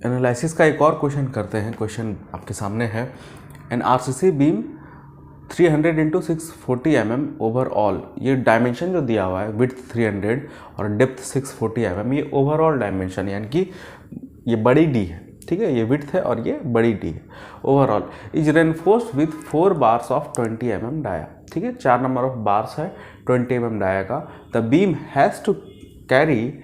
Analysis का एक और क्वेश्चन करते हैं। क्वेश्चन आपके सामने है, an RCC beam 300 into 640 overall. ये डायमेंशन जो दिया हुआ है विड्थ 300 और डेप्थ 640 ये ओवरऑल डायमेंशन यानी कि ये बड़ी डी है, ठीक है, ये विड्थ है और ये बड़ी डी है। Overall is reinforced with 4 bars of 20 dia, ठीक है, 4 नंबर ऑफ बार्स है 20 डाया का। The beam has to carry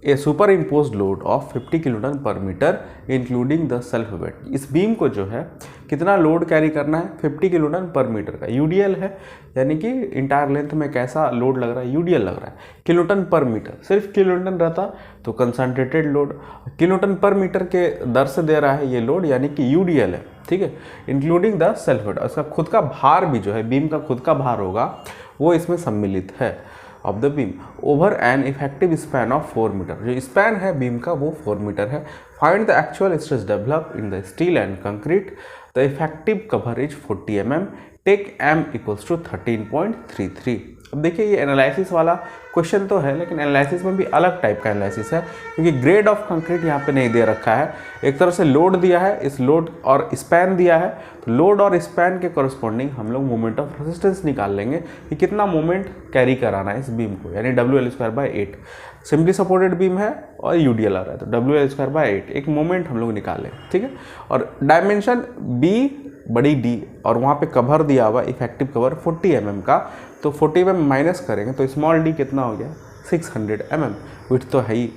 a super impose load of 50 kiloton per metre including the self weight. इस बीम को जो है कितना लोड कैरी करना है, 50 किलोटन पर मीटर का। यूडीएल है यानी कि इंटायर लेंथ में कैसा लोड लग रहा है, यूडीएल लग रहा है। किलोटन पर मीटर, सिर्फ किलोटन रहता तो concentrated load, kiloton per metre के दर से दे रहा है ये लोड यानी कि यूडीएल है, ठीक है, इंक्लूडिंग द सेल्फ वेट। उसका खुद का भार भी जो है, बीम का खुद का भार होगा वो इसमें सम्मिलित है of the beam over an effective span of 4 metre. जो स्पैन है बीम का वो 4 मीटर है। Find the actual stress develop in the steel and concrete. The effective cover is 40 mm। Take m equals to 13.33। अब देखिए ये analysis वाला question तो है, लेकिन एनालिसिस में भी अलग टाइप का एनालिसिस है, क्योंकि ग्रेड ऑफ कंक्रीट यहाँ पे नहीं दे रखा है। एक तरह से लोड दिया है, इस लोड और स्पैन दिया है, तो लोड और स्पैन के कॉरस्पॉन्डिंग हम लोग मोमेंट ऑफ रेजिस्टेंस निकाल लेंगे कि कितना मोमेंट कैरी कराना है इस बीम को, यानी WL²/8। सिंपली सपोर्टेड बीम है और यूडीएल आ रहा है तो WL²/8 एक मोमेंट हम लोग निकालें, ठीक है। और डायमेंशन B बड़ी डी और वहाँ पे कवर दिया हुआ इफेक्टिव कवर 40 mm का, तो 40 mm माइनस करेंगे तो स्मॉल डी कितना हो गया 600 mm। विड्थ तो है ही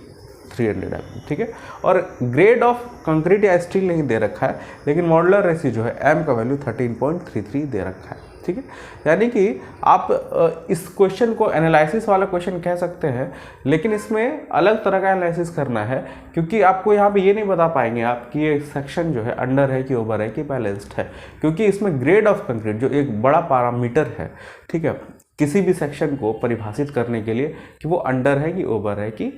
300 mm, ठीक है। और ग्रेड ऑफ कंक्रीट या स्टील नहीं दे रखा है, लेकिन मॉडुलर रेशियो जो है m का वैल्यू 13.33 दे रखा है, ठीक है। यानी कि आप इस क्वेश्चन को एनालिसिस वाला क्वेश्चन कह सकते हैं, लेकिन इसमें अलग तरह का एनालिसिस करना है, क्योंकि आपको यहाँ पे ये नहीं बता पाएंगे आप कि ये सेक्शन जो है अंडर है कि ओवर है कि बैलेंस्ड है, क्योंकि इसमें ग्रेड ऑफ कंक्रीट जो एक बड़ा पैरामीटर है, ठीक है, किसी भी सेक्शन को परिभाषित करने के लिए कि वो अंडर है कि ओवर है कि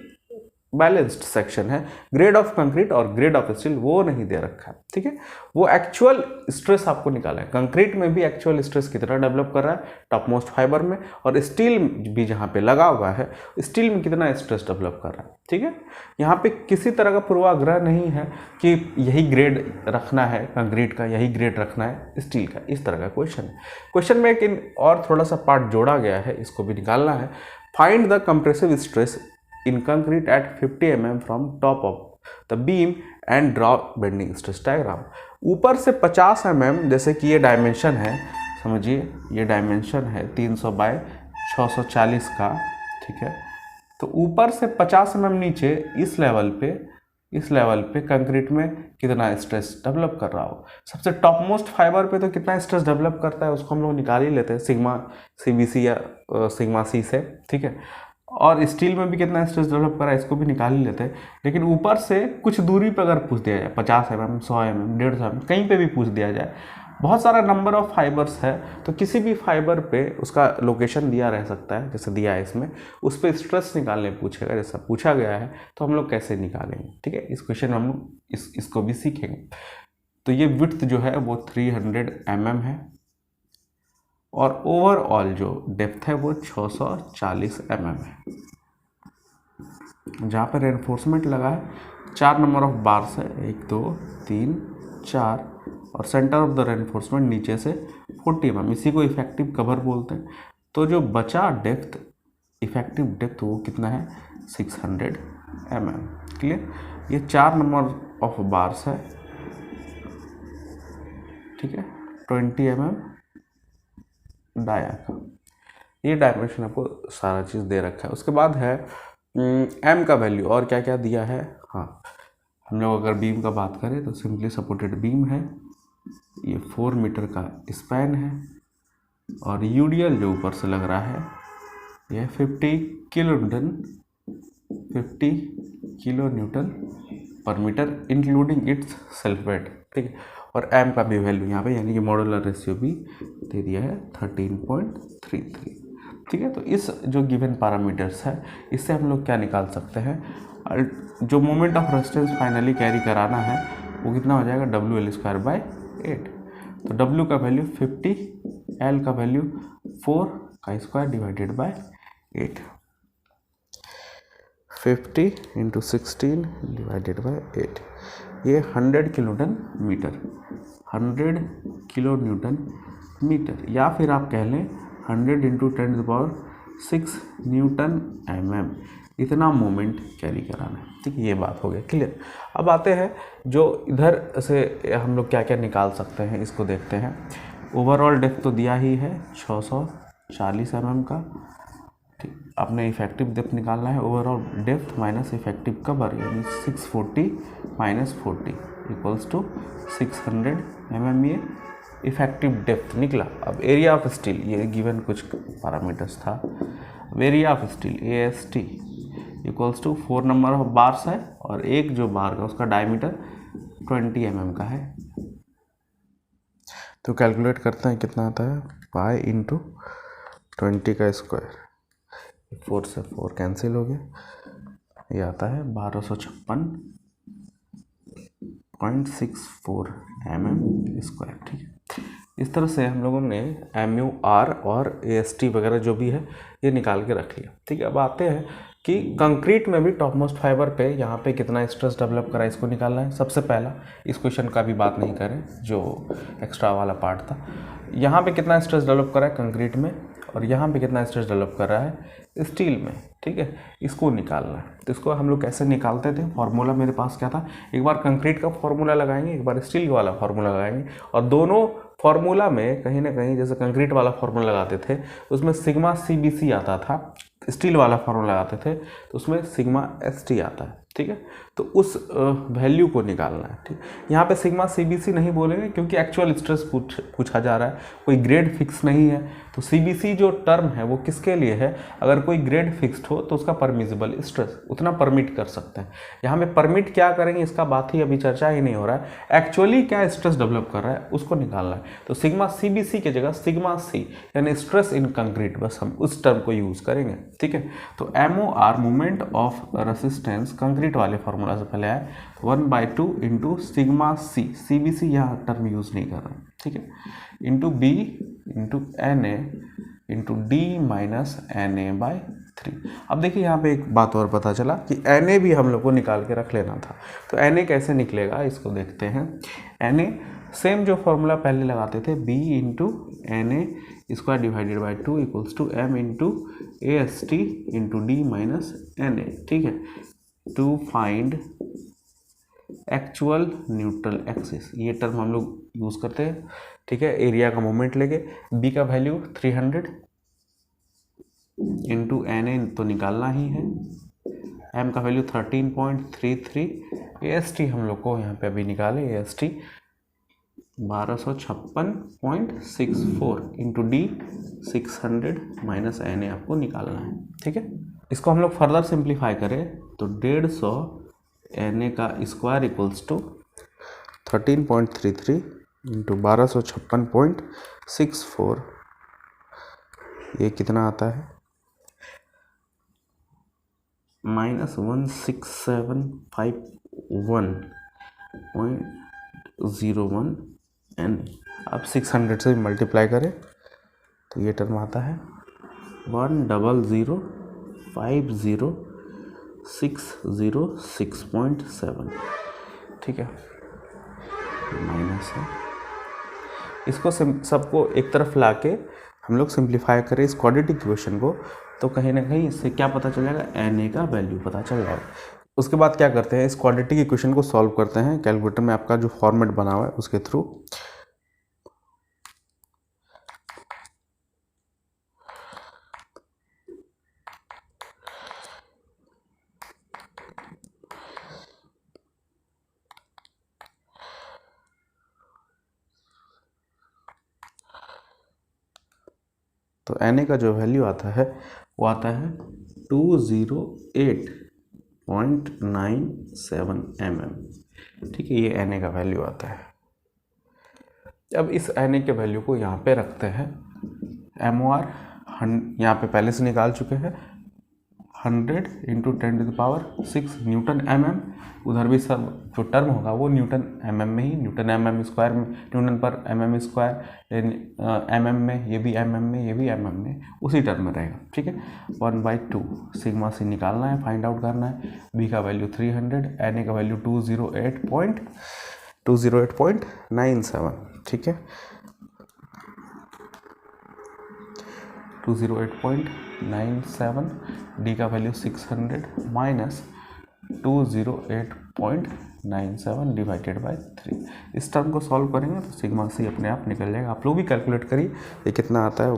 बैलेंस्ड सेक्शन है। ग्रेड ऑफ कंक्रीट और ग्रेड ऑफ स्टील वो नहीं दे रखा है, ठीक है। वो एक्चुअल स्ट्रेस आपको निकाला है। कंक्रीट में भी एक्चुअल स्ट्रेस कितना डेवलप कर रहा है टॉप मोस्ट फाइबर में, और स्टील भी जहाँ पे लगा हुआ है स्टील में कितना स्ट्रेस डेवलप कर रहा है, ठीक है। यहाँ पे किसी तरह का पूर्वाग्रह नहीं है कि यही ग्रेड रखना है कंक्रीट का, यही ग्रेड रखना है स्टील का, इस तरह का क्वेश्चन है। क्वेश्चन में एक और थोड़ा सा पार्ट जोड़ा गया है, इसको भी निकालना है। Find the compressive stress in concrete at 50 mm from top of the beam and draw bending stress diagram। ऊपर से 50 mm, जैसे कि ये डायमेंशन है, समझिए ये डायमेंशन है 300 बाय 640 का, ठीक है। तो ऊपर से 50 mm नीचे इस लेवल पे कंक्रीट में कितना स्ट्रेस डेवलप कर रहा हो। सबसे टॉप मोस्ट फाइबर पे तो कितना स्ट्रेस डेवलप करता है उसको हम लोग निकाल ही लेते हैं, सिग्मा CBC या सिग्मा C से, ठीक है। और स्टील में भी कितना स्ट्रेस डेवलप कर रहा है इसको भी निकाल ही लेते हैं। लेकिन ऊपर से कुछ दूरी पर अगर पूछ दिया जाए 50 mm, 100 mm, 150 mm, कहीं पे भी पूछ दिया जाए, बहुत सारा नंबर ऑफ फाइबर्स है, तो किसी भी फाइबर पे उसका लोकेशन दिया रह सकता है, जैसे दिया है इसमें, उस पर स्ट्रेस निकालने पूछेगा, जैसा पूछा गया है तो हम लोग कैसे निकालेंगे, ठीक है। इस क्वेश्चन में हम लोग इसको भी सीखेंगे। तो ये विड्थ जो है वो 300 mm है और ओवरऑल जो डेप्थ है वो 640 mm है। जहाँ पर रेनफोर्समेंट लगा है 4 नंबर ऑफ बार्स है, 1 2 3 4, और सेंटर ऑफ द रेनफोर्समेंट नीचे से 40 mm, इसी को इफेक्टिव कवर बोलते हैं। तो जो बचा डेप्थ, इफेक्टिव डेप्थ वो कितना है 600 mm। क्लियर, ये 4 नंबर ऑफ बार्स है, ठीक है, 20 mm डाया का। ये डायमेंशन आपको सारा चीज़ दे रखा है। उसके बाद है m का वैल्यू और क्या क्या दिया है। हाँ, हम लोग अगर बीम का बात करें तो सिंपली सपोर्टेड बीम है, ये 4 मीटर का स्पैन है, और यूडीएल जो ऊपर से लग रहा है यह 50 किलो न्यूटन पर metre including its self weight, ठीक है। और m का भी वैल्यू यहाँ पे यानी कि मॉडुलर रेशियो भी दे दिया है 13.33, ठीक है। तो इस जो गिवन पैरामीटर्स है इससे हम लोग क्या निकाल सकते हैं, जो moment of resistance finally carry कराना है वो कितना हो जाएगा WL²/8। तो W का वैल्यू 50, L का वैल्यू 4 का square divided by 8। 50 into 16 divided by 8, ये 100 kilo newton metre, 100 kilo newton metre, या फिर आप कह लें 100 इंटू 10⁶ न्यूटन mm, इतना मोमेंट कैरी कराना है। ठीक है, ये बात हो गया क्लियर। अब आते हैं जो इधर से हम लोग क्या क्या निकाल सकते हैं, इसको देखते हैं। ओवरऑल डेप्थ तो दिया ही है 640 mm का। ठीक, आपने इफेक्टिव डेप्थ निकालना है, overall depth minus effective cover, यानी 640 माइनस 40 इक्वल्स टू 600 mm, ये इफेक्टिव डेप्थ निकला। अब एरिया ऑफ स्टील, ये गिवन कुछ पैरामीटर्स था। अब area of steel AST equals to 4 number of bars है, और एक जो बार का उसका डायमीटर 20 mm का है। तो कैलकुलेट करते हैं कितना आता है, पाई इंटू 20 का स्क्वायर, 4 से 4 कैंसिल हो गया, ये आता है 1256.64 mm स्क्वायर। ठीक है, इस तरह से हम लोगों ने MUR और AST वगैरह जो भी है ये निकाल के रख लिया। ठीक है, अब आते हैं कि कंक्रीट में भी टॉप मोस्ट फाइबर पे यहाँ पे कितना स्ट्रेस डेवलप करा, इसको निकालना है। सबसे पहला, इस क्वेश्चन का भी बात नहीं करें जो एक्स्ट्रा वाला पार्ट था, यहाँ पे कितना स्ट्रेस डेवलप करा है कंक्रीट में, और यहाँ पे कितना स्ट्रेस डेवलप कर रहा है स्टील में। ठीक है, इसको निकालना है। तो इसको हम लोग कैसे निकालते थे, फॉर्मूला मेरे पास क्या था, एक बार कंक्रीट का फॉर्मूला लगाएंगे, एक बार स्टील वाला फॉर्मूला लगाएंगे, और दोनों फॉर्मूला में कहीं ना कहीं जैसे कंक्रीट वाला फॉर्मूला लगाते थे उसमें सिग्मा CBC आता था, स्टील वाला फॉर्मूला लगाते थे तो उसमें सिग्मा ST आता है। ठीक है, तो उस वैल्यू को निकालना है। ठीक, यहाँ पे सिग्मा CBC नहीं बोलेंगे क्योंकि एक्चुअल स्ट्रेस पूछा जा रहा है, कोई ग्रेड फिक्स नहीं है। तो CBC जो टर्म है वो किसके लिए है, अगर कोई ग्रेड फिक्स्ड हो तो उसका परमिजिबल स्ट्रेस उतना परमिट कर सकते हैं। यहाँ पे परमिट क्या करेंगे इसका बात ही अभी चर्चा ही नहीं हो रहा है, एक्चुअली क्या स्ट्रेस डेवलप कर रहा है उसको निकालना है। तो सिग्मा CBC की जगह सिग्मा C यानी स्ट्रेस इन कंक्रीट, बस हम उस टर्म को यूज करेंगे। ठीक है, तो MOR moment of resistance concrete वाले फॉर्मूला से पहले आए 1/2 इंटू सिग्मा C, CBC यहाँ टर्म यूज नहीं कर रहा हूँ। ठीक है, into B into NA into D minus NA/3। अब देखिए यहाँ पे एक बात और पता चला कि NA भी हम लोग को निकाल के रख लेना था। तो NA कैसे निकलेगा इसको देखते हैं। NA सेम जो फॉर्मूला पहले लगाते थे, B into NA square divided by 2 equals to M into AST into D minus NA। ठीक है, to find actual neutral axis, ये टर्म हम लोग यूज़ करते हैं। ठीक है, एरिया का मोमेंट लेके B का वैल्यू 300 इंटू NA तो निकालना ही है, M का वैल्यू 13.33, AST हम लोग को यहाँ पे अभी निकाले, AST 1256.64 into D 600 minus NA आपको निकालना है। ठीक है, इसको हम लोग फर्दर सिंप्लीफाई करें तो 150 NA का स्क्वायर इक्वल्स टू 13.33 इंटू 1256.64, ये कितना आता है -16751.01 N। अब 600 से मल्टीप्लाई करें तो ये टर्म आता है 100500606.7। ठीक है, माइनस है, इसको सबको एक तरफ लाके हम लोग सिंप्लीफाई करें इस क्वाड्रेटिक इक्वेशन को, तो कहीं ना कहीं इससे क्या पता चल जाएगा, NA का वैल्यू पता चल जाएगा। उसके बाद क्या करते हैं, इस क्वाड्रेटिक इक्वेशन को सॉल्व करते हैं कैलकुलेटर में, आपका जो फॉर्मेट बना हुआ है उसके थ्रू। तो NA का जो वैल्यू आता है वो आता है 208.97 mm। ठीक है, ये NA का वैल्यू आता है। अब इस NA के वैल्यू को यहाँ पे रखते हैं। MOR यहाँ पे पहले से निकाल चुके हैं 100 इंटू 10⁻6 न्यूटन mm, उधर भी सब जो टर्म होगा वो न्यूटन mm में ही, न्यूटन mm स्क्वायर में, न्यूटन पर mm स्क्वायर mm में, ये भी mm में, ये भी mm में, उसी टर्म में रहेगा। ठीक है, 1/2 सिग्मा सी निकालना है, फाइंड आउट करना है। b का वैल्यू 300, na का वैल्यू 208.97। ठीक है, 208.97, डी का वैल्यू 600 माइनस 208.97 डिवाइडेड बाय 3। इस टर्म को सॉल्व करेंगे तो सिग्मा सी अपने आप निकल जाएगा। आप लोग भी कैलकुलेट करिए ये कितना आता है।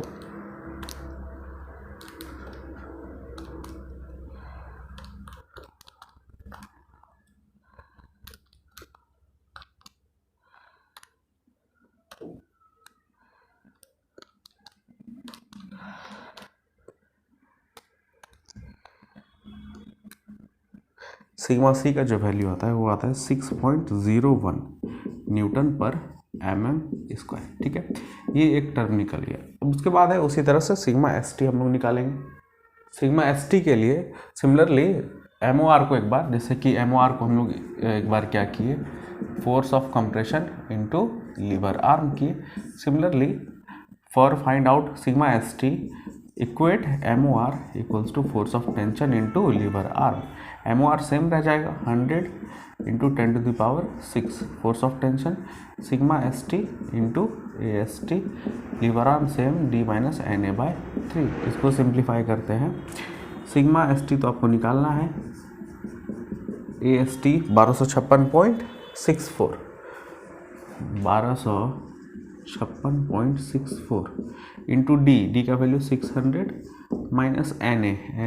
सिग्मा सी का जो वैल्यू आता है वो आता है 6.01 न्यूटन पर mm स्क्वायर। ठीक है, ये एक टर्म निकल गया। अब उसके बाद है उसी तरह से सिग्मा एस टी हम लोग निकालेंगे। सिग्मा एस टी के लिए सिमिलरली एम ओ आर को एक बार, जैसे कि एम ओ आर को हम लोग एक बार क्या किए, force of compression into lever arm किए। Similarly for find out sigma S T, equate M O R equals to force of tension into lever arm. M O R same रह जाएगा 100 into 10⁻6 force of tension, sigma S T into A S T, lever arm same d minus N A by 3। इसको simplify करते हैं। Sigma S T तो आपको निकालना है, ए S T 1256.64, 1256.64 into D का वैल्यू 600 माइनस एन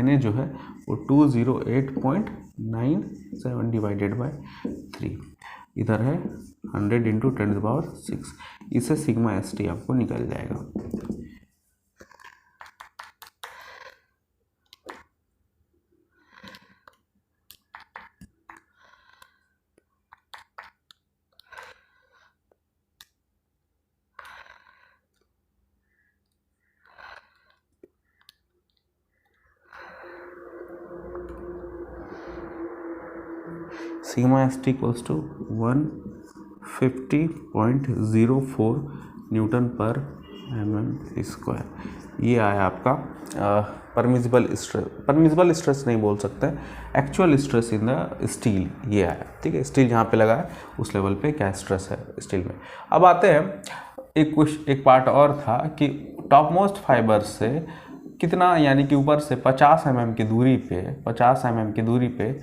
ए जो है वो 208.97 डिवाइडेड बाय 3। इधर है 100 इंटू 10⁻6, इससे सिग्मा एस टी आपको निकल जाएगा। Sigma S T equals to 150.04 newton पर mm स्क्वायर। ये आया आपका परमिसिबल स्ट्रेस, परमिसिबल स्ट्रेस नहीं बोल सकते, actual stress in the steel, ये आया। ठीक है, स्टील जहाँ पे लगा है उस लेवल पे क्या स्ट्रेस है स्टील में। अब आते हैं एक पार्ट और था कि टॉप मोस्ट फाइबर से कितना, यानी कि ऊपर से 50 mm की दूरी पे, 50 mm की दूरी पे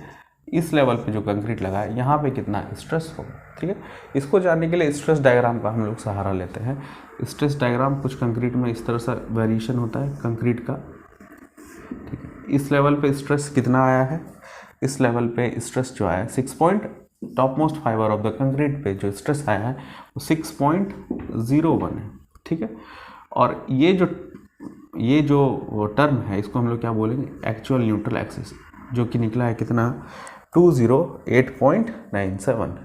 इस लेवल पे जो कंक्रीट लगा है यहाँ पे कितना स्ट्रेस होगा। ठीक है, इसको जानने के लिए स्ट्रेस डायग्राम का हम लोग सहारा लेते हैं। स्ट्रेस डायग्राम कुछ कंक्रीट में इस तरह से वेरिएशन होता है कंक्रीट का। ठीक है, इस लेवल पे स्ट्रेस कितना आया है, इस लेवल पे स्ट्रेस जो आया है top most fibre of the concrete पे जो स्ट्रेस आया है वो 6.01 है। ठीक है, और ये जो टर्म है इसको हम लोग क्या बोलेंगे, एक्चुअल न्यूट्रल एक्सिस, जो कि निकला है कितना 208.97।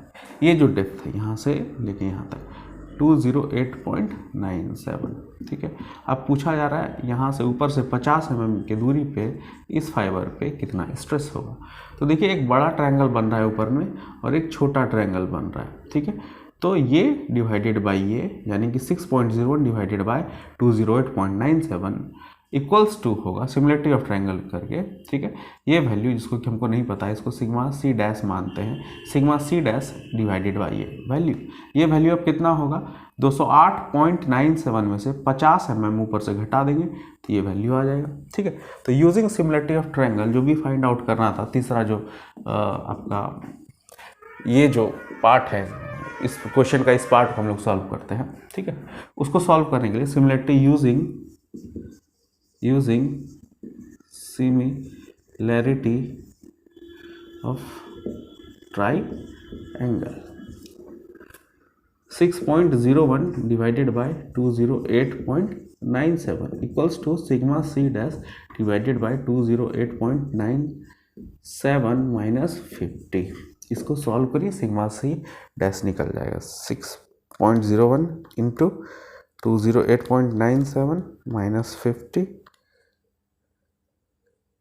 ये जो डेप्थ है यहाँ से लेके यहाँ तक 208.97। ठीक है, अब पूछा जा रहा है यहाँ से ऊपर से 50 mm की दूरी पे इस फाइबर पे कितना स्ट्रेस होगा। तो देखिए एक बड़ा ट्रायंगल बन रहा है ऊपर में और एक छोटा ट्रायंगल बन रहा है। ठीक है, तो ये डिवाइडेड बाय ये, यानी कि 6.01 डिवाइडेड बाय 208.97 इक्वल्स टू होगा सिमिलरिटी ऑफ ट्रायंगल करके। ठीक है, ये वैल्यू जिसको कि हमको नहीं पता है इसको सिग्मा सी डैश मानते हैं, sigma C dash divided by ये वैल्यू अब कितना होगा, 208.97 में से 50 mm ऊपर से घटा देंगे तो ये वैल्यू आ जाएगा। ठीक है, तो यूजिंग सिमिलरिटी ऑफ ट्रायंगल जो भी फाइंड आउट करना था, तीसरा जो आपका ये जो पार्ट है इस क्वेश्चन का, इस पार्ट को हम लोग सॉल्व करते हैं। ठीक है, उसको सॉल्व करने के लिए similarity using similarity of triangle 6.01 divided by 208.97 equals to sigma C dash divided by 208.97 minus 50। इसको सॉल्व करिए, सिग्मा सी डैश निकल जाएगा 6.01 इंटू 208.97 माइनस 50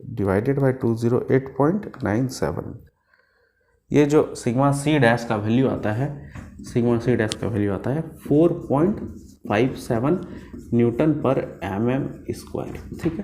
डिवाइडेड बाई 208.97। ये जो सिग्मा सी डैश का वैल्यू आता है, सिग्मा सी डैश का वैल्यू आता है 4.57 न्यूटन पर mm स्क्वायर। ठीक है,